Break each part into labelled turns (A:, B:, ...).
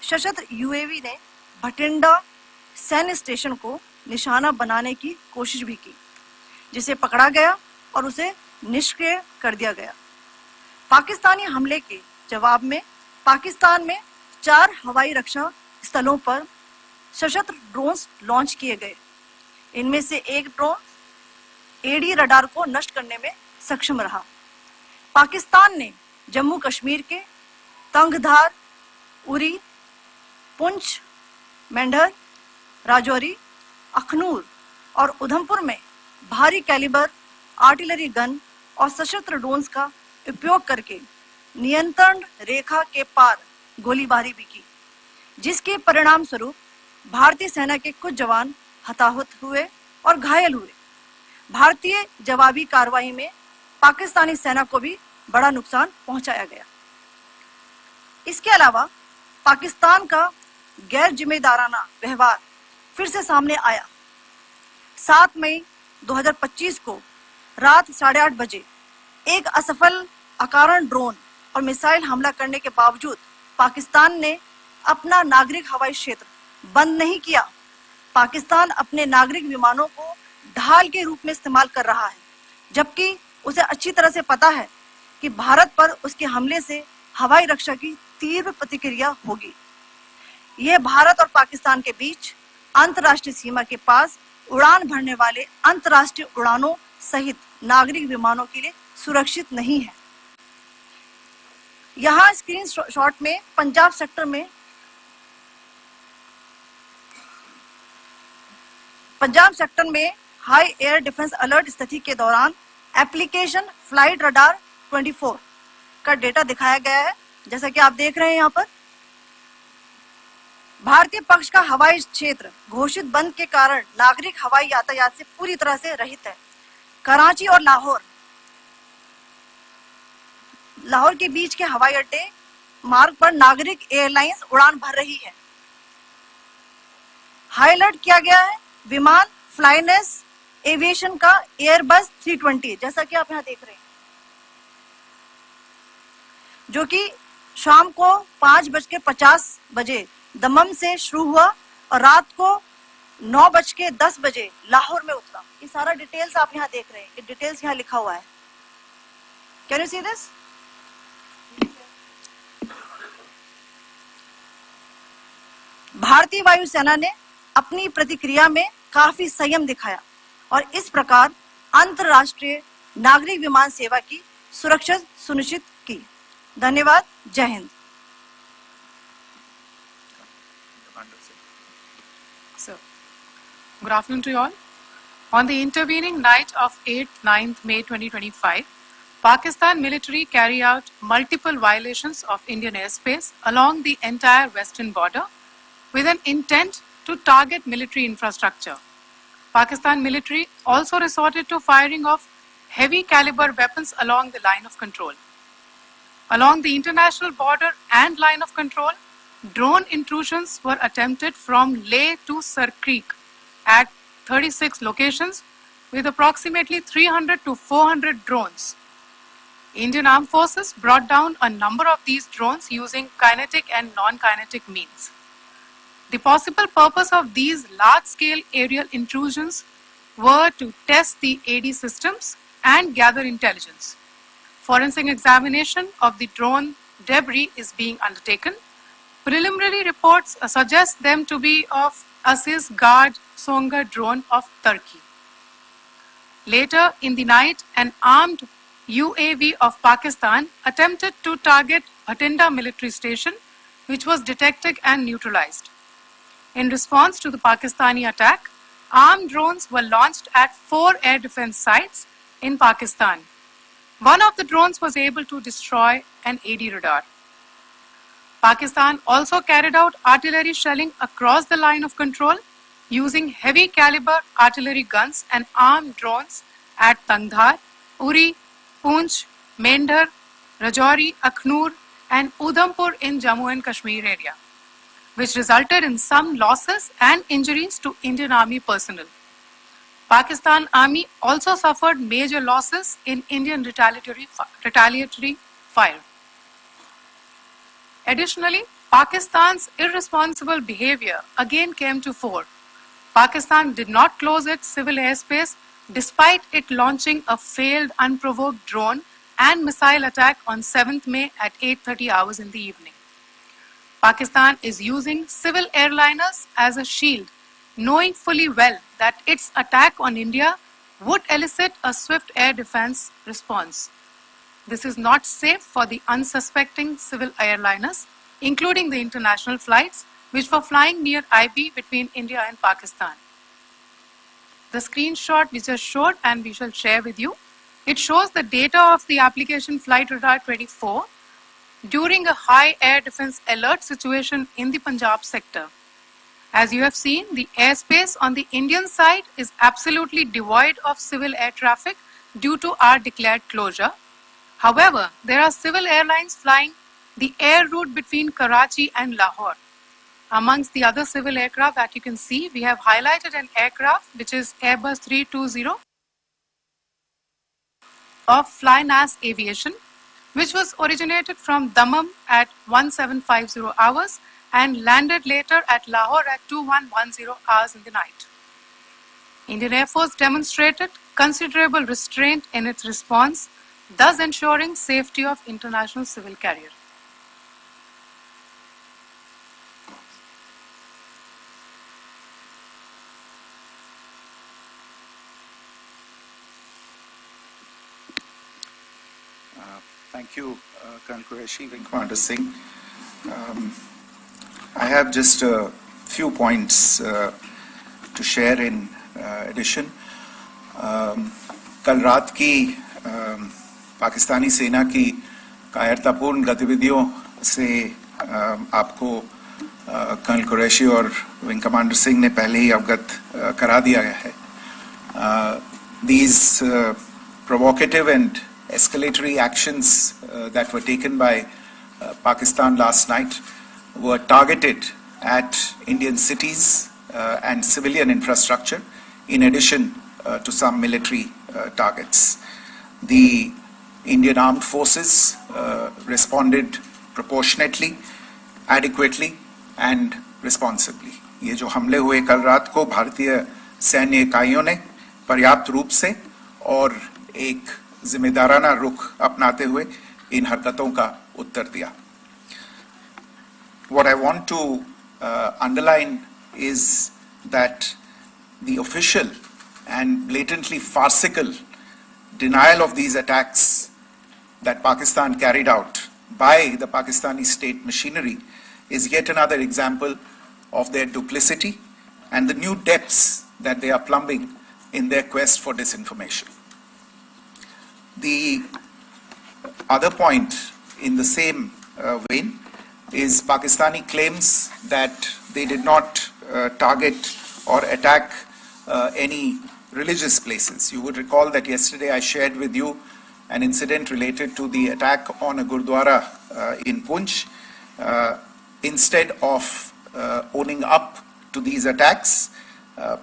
A: सशस्त्र यूएवी ने भटिंडा सैन्य स्टेशन को निशाना बनाने की कोशिश भी की, जिसे पकड़ा गया और उसे निष्क्रिय कर दिया गया। पाकिस्तानी हमले के जवाब में पाकिस्तान में 4 हवाई रक्षा स्थलों पर सशस्त्र ड्रोन्स लॉन्च किए गए। इनमें से एक ड्रोन एडी रडार को नष्ट करने में सक्षम रहा। पाकिस्तान ने जम्मू कश्मीर के तंगधार, उरी, पुंछ, मेंढर, राजौरी, अखनूर और उधमपुर में भारी कैलिबर आर्टिलरी गन और सशस्त्र ड्रोन्स का उपयोग करके नियंत्रण रेखा के पार गोलीबारी भी की, जिसके परिणाम स्वरूप भारतीय सेना के कुछ जवान हताहत हुए और घायल हुए। भारतीय जवाबी कार्रवाई में पाकिस्तानी सेना को भी बड़ा नुकसान पहुंचाया गया। इसके अलावा पाकिस्तान का गैर जिम्मेदाराना व्यवहार फिर से सामने आया। 7 मई 2025 को रात 8:30 बजे एक असफल अकारण ड्रोन और मिसाइल हमला करने के बावजूद पाकिस्तान ने अपना नागरिक हवाई क्षेत्र बंद नहीं किया। पाकिस्तान अपने नागरिक विमानों को ढाल के रूप में इस्तेमाल कर रहा है, जबकि उसे अच्छी तरह से पता है कि भारत पर उसके हमले से हवाई रक्षा की तीव्र प्रतिक्रिया होगी। यह भारत और पाकिस्तान के बीच अंतर्राष्ट्रीय सीमा के पास उड़ान भरने वाले अंतर्राष्ट्रीय उड़ानों सहित नागरिक विमानों के लिए सुरक्षित नहीं है। यहाँ स्क्रीन शॉट में पंजाब सेक्टर में हाई एयर डिफेंस अलर्ट स्थिति के दौरान एप्लीकेशन फ्लाइट रडार 24 का डेटा दिखाया गया है। जैसा कि आप देख रहे हैं यहाँ पर भारतीय पक्ष का हवाई क्षेत्र घोषित बंद के कारण नागरिक हवाई यातायात से पूरी तरह से रहित है। कराची और लाहौर के बीच के हवाई अड्डे मार्ग पर नागरिक एयरलाइंस उड़ान भर रही है। हाई अलर्ट किया गया है विमान फ्लाइनेस एविएशन का एयरबस 320, जैसा कि आप यहाँ देख रहे हैं, जो कि शाम को 5:50 बजे दमम से शुरू हुआ और रात को 9:10 बजे लाहौर में उतरा। ये सारा डिटेल्स आप यहाँ देख रहे हैं, ये डिटेल्स यहाँ लिखा हुआ है। Can you see this? भारतीय वायुसेना ने अपनी प्रतिक्रिया में काफी संयम दिखाया और इस प्रकार अंतरराष्ट्रीय नागरिक विमान सेवा की सुरक्षा सुनिश्चित की। धन्यवाद। जय Hind.
B: So, good afternoon to you all. On the intervening night of 8th-9th May 2025, Pakistan military carried out multiple violations of Indian airspace along the entire western border with an intent to target military infrastructure. Pakistan military also resorted to firing of heavy caliber weapons along the line of control. Along the international border and line of control, drone intrusions were attempted from Leh to Sar Creek at 36 locations with approximately 300 to 400 drones. Indian Armed Forces brought down a number of these drones using kinetic and non-kinetic means. The possible purpose of these large-scale aerial intrusions were to test the AD systems and gather intelligence. Forensic examination of the drone debris is being undertaken. Preliminary reports suggest them to be of Aziz Guard Songa drone of Turkey. Later in the night, an armed UAV of Pakistan attempted to target Bhatinda military station, which was detected and neutralized. In response to the Pakistani attack, armed drones were launched at 4 air defense sites in Pakistan. One of the drones was able to destroy an AD radar. Pakistan also carried out artillery shelling across the line of control using heavy caliber artillery guns and armed drones at Tangdhar, Uri, Poonch, Mendhar, Rajouri, Akhnoor and Udhampur in Jammu and Kashmir area, which resulted in some losses and injuries to Indian Army personnel. Pakistan Army also suffered major losses in Indian retaliatory fire. Additionally, Pakistan's irresponsible behavior again came to fore. Pakistan did not close its civil airspace despite it launching a failed unprovoked drone and missile attack on 7th May at 8:30 hours in the evening. Pakistan is using civil airliners as a shield, knowing fully well that its attack on India would elicit a swift air defense response. This is not safe for the unsuspecting civil airliners, including the international flights which were flying near IB between India and Pakistan. The screenshot we just showed and we shall share with you, it shows the data of the application Flight Radar 24 during a high air defense alert situation in the Punjab sector. As you have seen, the airspace on the Indian side is absolutely devoid of civil air traffic due to our declared closure. However, there are civil airlines flying the air route between Karachi and Lahore. Amongst the other civil aircraft that you can see, we have highlighted an aircraft which is Airbus 320 of Flynas Aviation, which was originated from Dammam at 1750 hours and landed later at Lahore at 2110 hours in the night. Indian Air Force demonstrated considerable restraint in its response, thus ensuring safety of international civil carrier.
C: Thank you, Colonel Qureshi, Wing Commander Singh. I have just a few points to share in addition. कल रात की पाकिस्तानी सेना की कायरतापूर्ण गतिविधियों से आपको colonel Qureshi और विंग कमांडर सिंह ने पहले ही अवगत करा दिया गया है. These provocative and escalatory actions that were taken by Pakistan last night were targeted at Indian cities and civilian infrastructure, in addition to some military targets. The Indian Armed Forces responded proportionately, adequately and responsibly. ये जो हमले हुए कल रात को भारतीय सैन्य इकाइयों ने पर्याप्त रूप से और एक जिम्मेदाराना रुख अपनाते हुए इन हरकतों का उत्तर दिया. What I want to underline is that the official and blatantly farcical denial of these attacks that Pakistan carried out by the Pakistani state machinery is yet another example of their duplicity and the new depths that they are plumbing in their quest for disinformation. The other point in the same vein is Pakistani claims that they did not target or attack any religious places. You would recall that yesterday I shared with you an incident related to the attack on a Gurdwara in Punch. Instead of owning up to these attacks,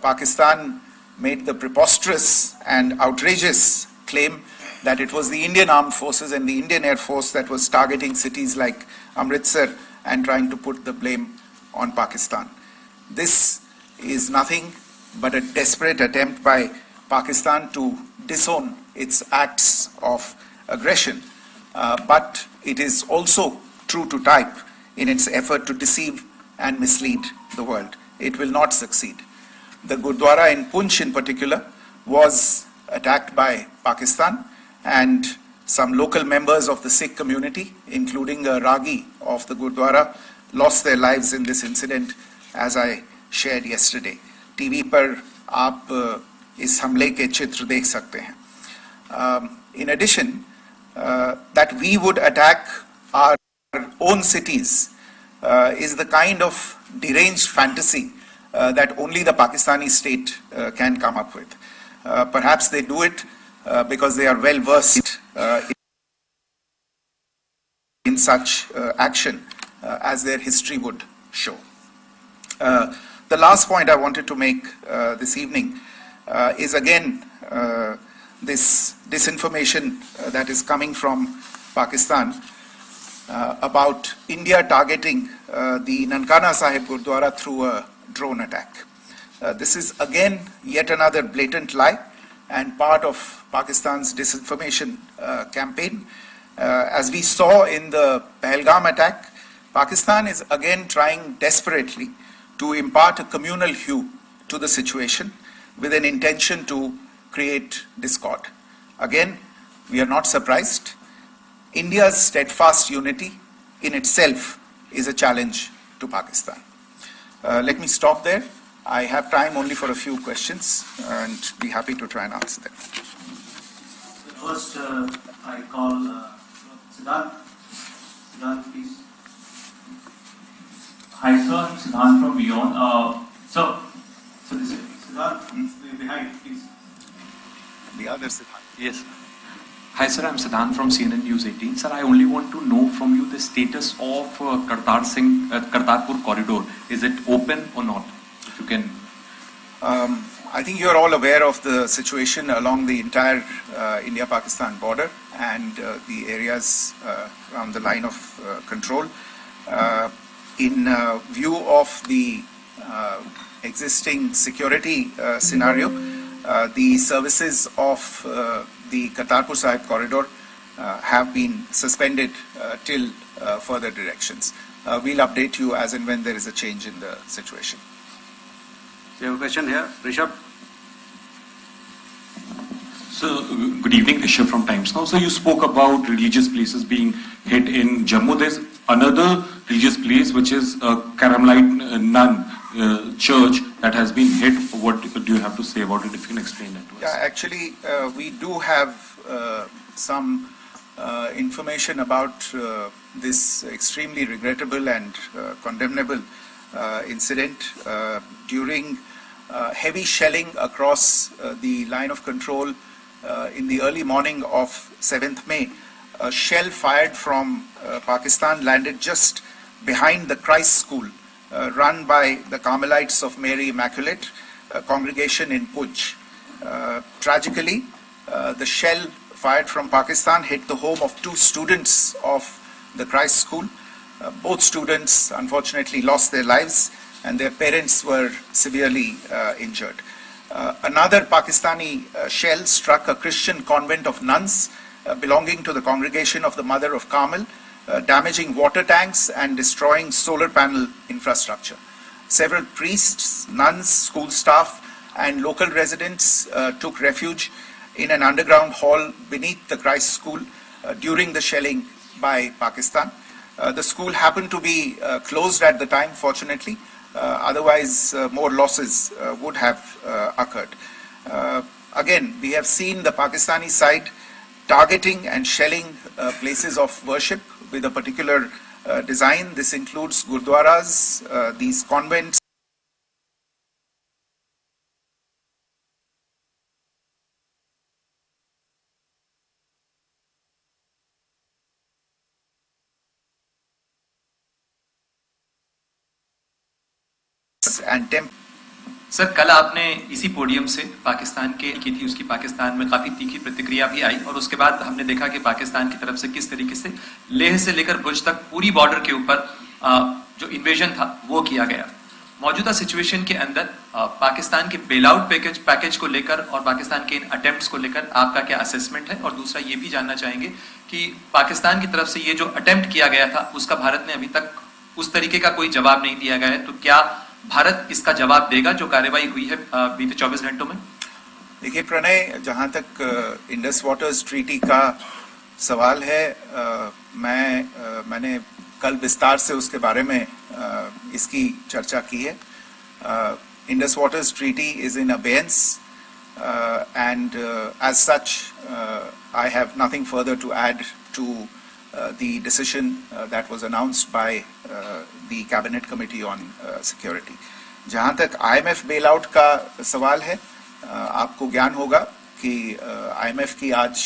C: Pakistan made the preposterous and outrageous claim that it was the Indian Armed Forces and the Indian Air Force that was targeting cities like Amritsar and trying to put the blame on Pakistan. This is nothing but a desperate attempt by Pakistan to disown its acts of aggression, but it is also true to type in its effort to deceive and mislead the world. It will not succeed. The Gurdwara in Punch in particular was attacked by Pakistan, and some local members of the Sikh community, including a Ragi of the Gurdwara, lost their lives in this incident, as I shared yesterday. TV पर आप इस हमले के चित्र देख सकते हैं. In addition, that we would attack our own cities is the kind of deranged fantasy that only the Pakistani state can come up with. Perhaps they do it because they are well versed in such action as their history would show. The last point I wanted to make this evening is again this disinformation that is coming from Pakistan about India targeting the Nankana Sahib Gurdwara through a drone attack. This is again yet another blatant lie and part of Pakistan's disinformation campaign. As we saw in the Pahalgam attack, Pakistan is again trying desperately to impart a communal hue to the situation with an intention to create discord. Again, we are not surprised. India's steadfast unity in itself is a challenge to Pakistan. Let me stop there. I have time only for a few questions and be happy to try and answer them.
D: First, I call Siddharth. Siddharth, please. Hi, sir. I'm Siddharth from Beyond. So this is Siddharth behind, please.
C: The other Siddharth.
E: Yes. Hi sir, I'm Siddhant from CNN News 18. Sir, I only want to know from you the status of Kartarpur corridor. Is it open or not? If you can.
C: I think you're all aware of the situation along the entire India-Pakistan border and the areas around the line of control. In view of the existing security scenario, the services of the Kartarpur Sahib corridor have been suspended till further directions. We'll update you as and when there is a change in the situation.
F: You have a question here, Rishabh?
E: So, good evening, Rishabh from Times Now. So, you spoke about religious places being hit in Jammu. There's another religious place which is Karamlite Nun church that has been hit. What do you have to say about it? If you can explain that to us.
C: Yeah, actually, we do have some information about this extremely regrettable and condemnable incident. During heavy shelling across the line of control in the early morning of 7th May, a shell fired from Pakistan landed just behind the Christ School run by the Carmelites of Mary Immaculate, a congregation in Puj. Tragically, the shell fired from Pakistan hit the home of 2 students of the Christ School. Both students unfortunately lost their lives and their parents were severely injured. Another Pakistani shell struck a Christian convent of nuns belonging to the congregation of the Mother of Carmel, damaging water tanks and destroying solar panel infrastructure. Several priests, nuns, school staff and local residents took refuge in an underground hall beneath the Christ School during the shelling by Pakistan. The school happened to be closed at the time, fortunately. Otherwise, more losses would have occurred. Again, we have seen the Pakistani side targeting and shelling places of worship with a particular design. This includes gurdwaras, these convents. And temples.
E: Sir, कल आपने इसी podium से पाकिस्तान की थी, उसकी पाकिस्तान में काफी तीखी प्रतिक्रिया भी आई और उसके बाद हमने देखा कि पाकिस्तान की तरफ से किस तरीके से लेह से लेकर भुज तक पूरी बॉर्डर के ऊपर जो इन्वेजन था वो किया गया। मौजूदा सिचुएशन के अंदर पाकिस्तान के बेल आउट पैकेज को लेकर और पाकिस्तान के इन अटेम्प्ट्स को लेकर आपका क्या असेसमेंट है? और दूसरा ये भी जानना चाहेंगे कि पाकिस्तान की तरफ से ये जो अटेम्प्ट किया गया था उसका भारत ने अभी तक उस तरीके का कोई जवाब नहीं दिया गया है, तो क्या भारत इसका जवाब देगा जो कार्रवाई हुई है बीते 24 घंटों में?
C: देखिए प्रणय, जहां तक इंडस वाटर्स ट्रीटी का सवाल है, मैंने कल विस्तार से उसके बारे में इसकी चर्चा की है। Indus waters treaty is in abeyance and as such I have nothing further to add to the decision that was announced by the Cabinet Committee on Security. जहाँ तक IMF bailout का सवाल है, आपको ज्ञान होगा कि IMF की आज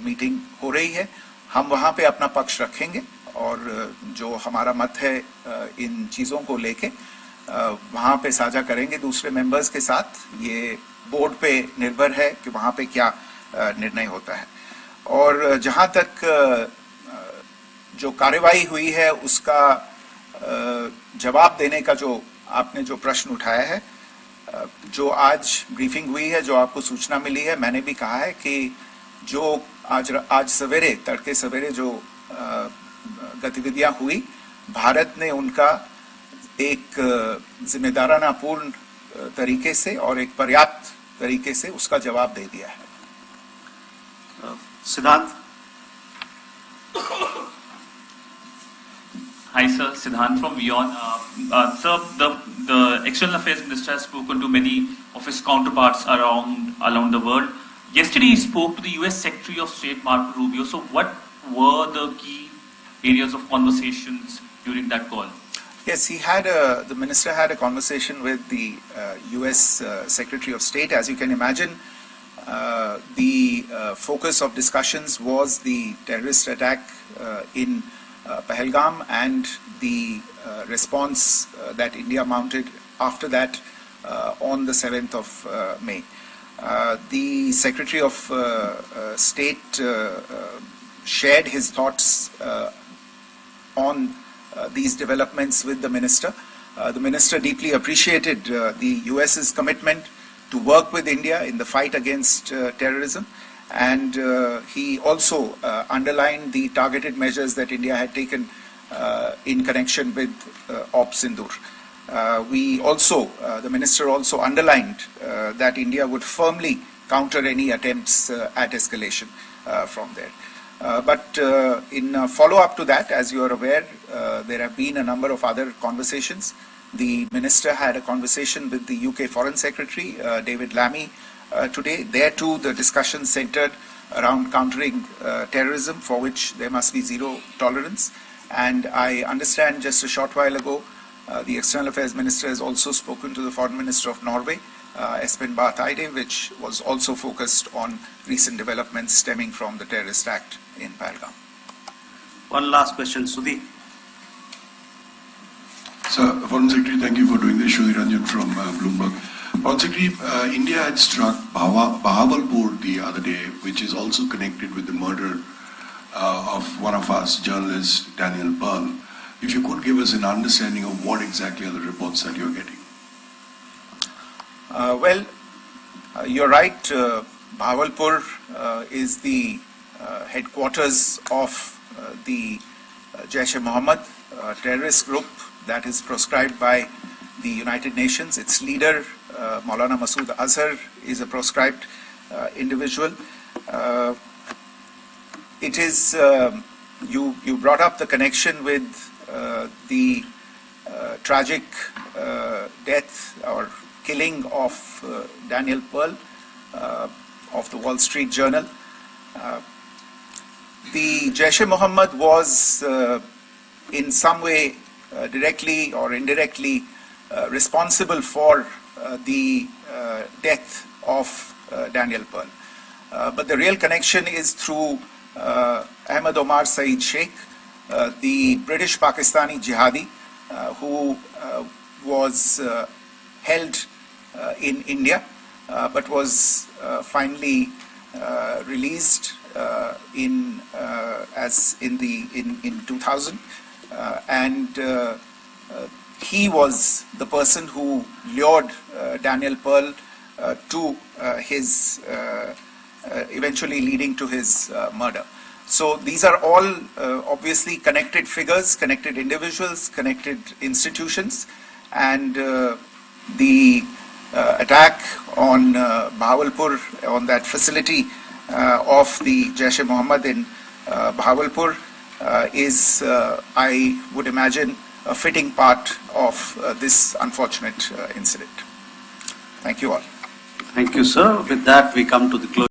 C: मीटिंग हो रही है। हम वहाँ पे अपना पक्ष रखेंगे और जो हमारा मत है इन चीज़ों को लेके वहाँ पे साझा करेंगे दूसरे मेंबर्स के साथ। ये बोर्ड पे निर्भर है कि वहाँ पे क्या निर्णय होता है। और जहाँ तक जो कार्रवाई हुई है उसका जवाब देने का जो आपने जो प्रश्न उठाया है, जो आज ब्रीफिंग हुई है, जो आपको सूचना मिली है, मैंने भी कहा है कि जो आज सवेरे तड़के सवेरे जो गतिविधियां हुई, भारत ने उनका एक जिम्मेदाराना पूर्ण तरीके से और एक पर्याप्त तरीके से उसका जवाब दे दिया है.
F: Siddhant.
D: Hi, sir. Siddhant from WION. Sir, the External Affairs Minister has spoken to many of his counterparts around the world. Yesterday, he spoke to the US Secretary of State, Marco Rubio. So, what were the key areas of conversations during that call?
C: Yes, the minister had a conversation with the US Secretary of State. As you can imagine, the focus of discussions was the terrorist attack in Pahalgam and the response that India mounted after that on the 7th of May. The Secretary of State shared his thoughts on these developments with the minister. The minister deeply appreciated the US's commitment to work with India in the fight against terrorism, and he also underlined the targeted measures that India had taken in connection with Ops Sindoor. The minister also underlined that India would firmly counter any attempts at escalation from there. But in follow-up to that, as you are aware, there have been a number of other conversations. The minister had a conversation with the UK Foreign Secretary, David Lammy, today. There too, the discussion centered around countering terrorism, for which there must be zero tolerance. And I understand just a short while ago, the External Affairs Minister has also spoken to the Foreign Minister of Norway, Espen Barth Eide, which was also focused on recent developments stemming from the terrorist act in Pahalgam.
F: One last question, Sudhi.
G: Sir, Foreign Secretary, thank you for doing this. Sudhi Ranjan from Bloomberg. Foreign Secretary, India had struck Bahawalpur the other day, which is also connected with the murder of one of us, journalist Daniel Pearl. If you could give us an understanding of what exactly are the reports that you're getting.
C: You're right. Bahawalpur is the headquarters of the Jaish-e-Mohammed terrorist group that is proscribed by the United Nations. Its leader, Maulana Masood Azhar, is a proscribed individual. It is, you brought up the connection with the tragic death or killing of Daniel Pearl of the Wall Street Journal. The Jaish-e-Mohammed was in some way directly or indirectly responsible for the death of Daniel Pearl. But the real connection is through Ahmed Omar Saeed Sheikh, the British Pakistani jihadi who was held in India but was finally released in 2000, and he was the person who lured Daniel Pearl to his eventually leading to his murder. So these are all obviously connected figures, connected individuals, connected institutions, and the attack on Bahawalpur, on that facility of the Jaish-e-Mohammed in Bahawalpur is, I would imagine, a fitting part of this unfortunate incident. Thank you all.
F: Thank you, sir. With that, we come to the close.